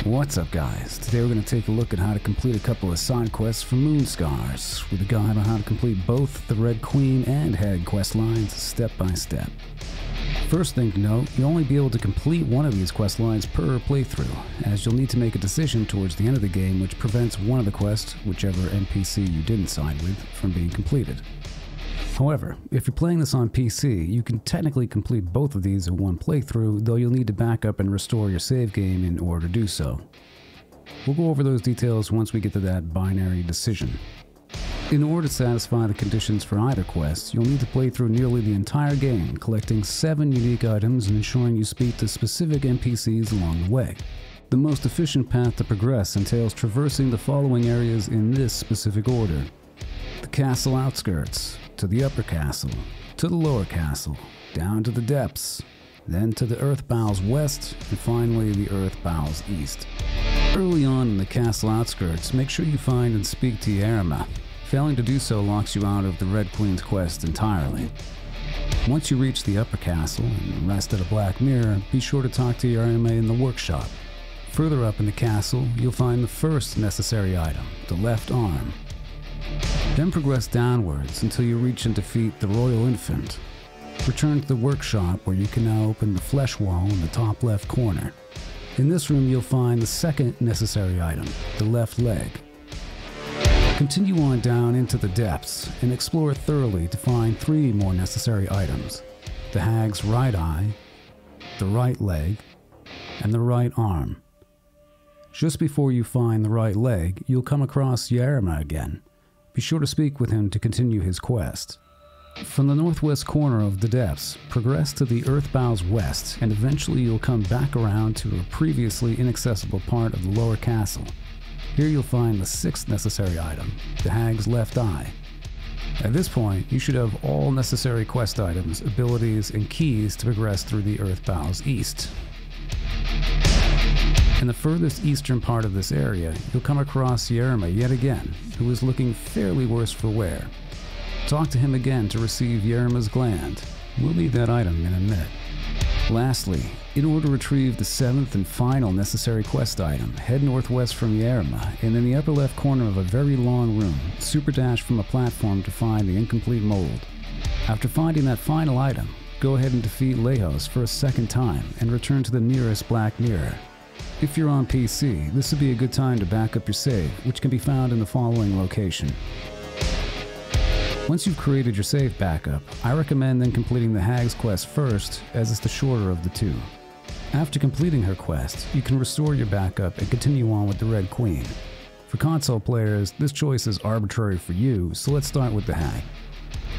What's up guys, today we're going to take a look at how to complete a couple of side quests for Moonscars, with a guide on how to complete both the Red Queen and HAG quest lines step by step. First thing to note, you'll only be able to complete one of these quest lines per playthrough, as you'll need to make a decision towards the end of the game which prevents one of the quests, whichever NPC you didn't side with, from being completed. However, if you're playing this on PC, you can technically complete both of these in one playthrough, though you'll need to back up and restore your save game in order to do so. We'll go over those details once we get to that binary decision. In order to satisfy the conditions for either quest, you'll need to play through nearly the entire game, collecting 7 unique items and ensuring you speak to specific NPCs along the way. The most efficient path to progress entails traversing the following areas in this specific order: the castle outskirts, to the upper castle, to the lower castle, down to the depths, then to the earth bowels west, and finally the earth bowels east. Early on in the castle outskirts, make sure you find and speak to YAREMA. Failing to do so locks you out of the Red Queen's quest entirely. Once you reach the upper castle and rest at a black mirror, be sure to talk to YAREMA in the workshop. Further up in the castle, you'll find the first necessary item, the left arm. Then progress downwards until you reach and defeat the Royal Infant. Return to the workshop where you can now open the flesh wall in the top left corner. In this room you'll find the second necessary item, the left leg. Continue on down into the depths and explore thoroughly to find 3 more necessary items: the HAG's right eye, the right leg, and the right arm. Just before you find the right leg, you'll come across YAREMA again. Be sure to speak with him to continue his quest. From the northwest corner of the depths, progress to the earth bowels west, and eventually you'll come back around to a previously inaccessible part of the lower castle. Here you'll find the 6th necessary item, the HAG's left eye. At this point, you should have all necessary quest items, abilities, and keys to progress through the earth bowels east. In the furthest eastern part of this area, you'll come across YAREMA yet again, who is looking fairly worse for wear. Talk to him again to receive YAREMA's gland. We'll need that item in a minute. Lastly, in order to retrieve the 7th and final necessary quest item, head northwest from YAREMA, and in the upper left corner of a very long room, super dash from a platform to find the incomplete mold. After finding that final item, go ahead and defeat Lejos for a second time and return to the nearest black mirror. If you're on PC, this would be a good time to back up your save, which can be found in the following location. Once you've created your save backup, I recommend then completing the HAG's quest first, as it's the shorter of the two. After completing her quest, you can restore your backup and continue on with the Red Queen. For console players, this choice is arbitrary for you, so let's start with the HAG.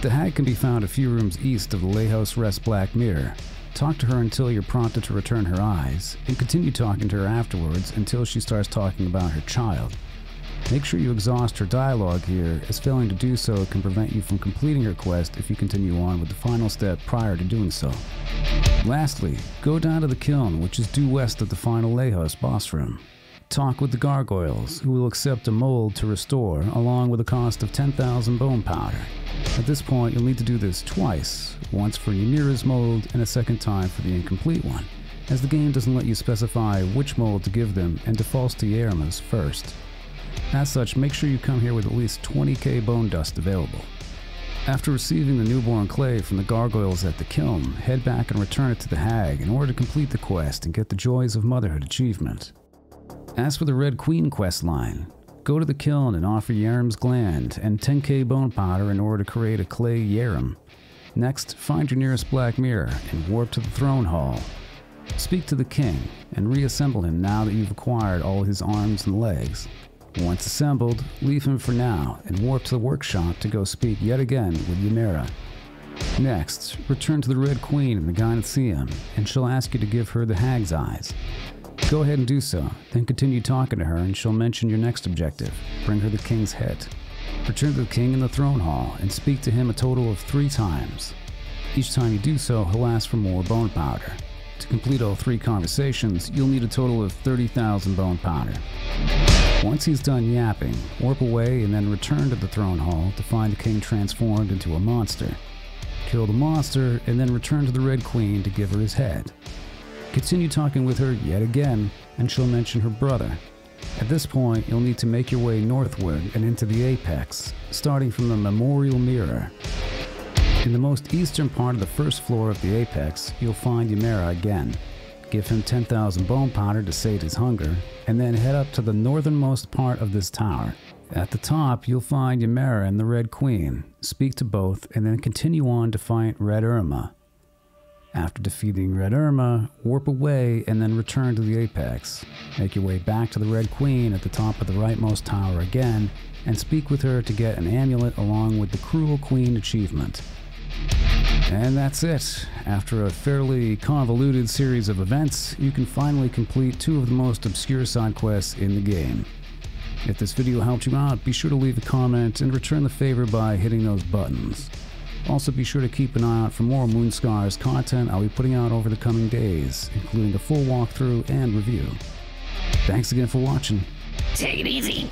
The HAG can be found a few rooms east of the Lejos Rest Black Mirror. Talk to her until you're prompted to return her eyes, and continue talking to her afterwards until she starts talking about her child. Make sure you exhaust her dialogue here, as failing to do so can prevent you from completing her quest if you continue on with the final step prior to doing so. Lastly, go down to the KILN, which is due west of the final Lejos boss room. Talk with the gargoyles, who will accept a mold to restore, along with a cost of 10,000 bone powder. At this point, you'll need to do this twice, once for Ymira's mold and a second time for the incomplete one, as the game doesn't let you specify which mold to give them and defaults to YAREMA's first. As such, make sure you come here with at least 20k bone dust available. After receiving the newborn clay from the gargoyles at the KILN, head back and return it to the HAG in order to complete the quest and get the joys of motherhood achievement. As for the Red Queen quest line, go to the KILN and offer YAREMA's gland and 10k bone powder in order to create a clay YAREM. Next, find your nearest black mirror and warp to the throne hall. Speak to the king and reassemble him now that you've acquired all his arms and legs. Once assembled, leave him for now and warp to the workshop to go speak yet again with Ymira. Next, return to the Red Queen in the Gynotheum, and she'll ask you to give her the HAG's eyes. Go ahead and do so, then continue talking to her and she'll mention your next objective: bring her the king's head. Return to the king in the throne hall and speak to him a total of 3 times. Each time you do so, he'll ask for more bone powder. To complete all 3 conversations, you'll need a total of 30,000 bone powder. Once he's done yapping, warp away and then return to the throne hall to find the king transformed into a monster. Kill the monster and then return to the Red Queen to give her his head. Continue talking with her yet again, and she'll mention her brother. At this point, you'll need to make your way northward and into the apex, starting from the Memorial Mirror. In the most eastern part of the first floor of the apex, you'll find YAREMA again. Give him 10,000 bone powder to sate his hunger, and then head up to the northernmost part of this tower. At the top, you'll find YAREMA and the Red Queen. Speak to both, and then continue on to fight REASSEMBLE. After defeating REASSEMBLE, warp away and then return to the apex. Make your way back to the Red Queen at the top of the rightmost tower again, and speak with her to get an amulet along with the Cruel Queen achievement. And that's it. After a fairly convoluted series of events, you can finally complete 2 of the most obscure side quests in the game. If this video helped you out, be sure to leave a comment and return the favor by hitting those buttons. Also be sure to keep an eye out for more Moonscars content I'll be putting out over the coming days, including a full walkthrough and review. Thanks again for watching. Take it easy.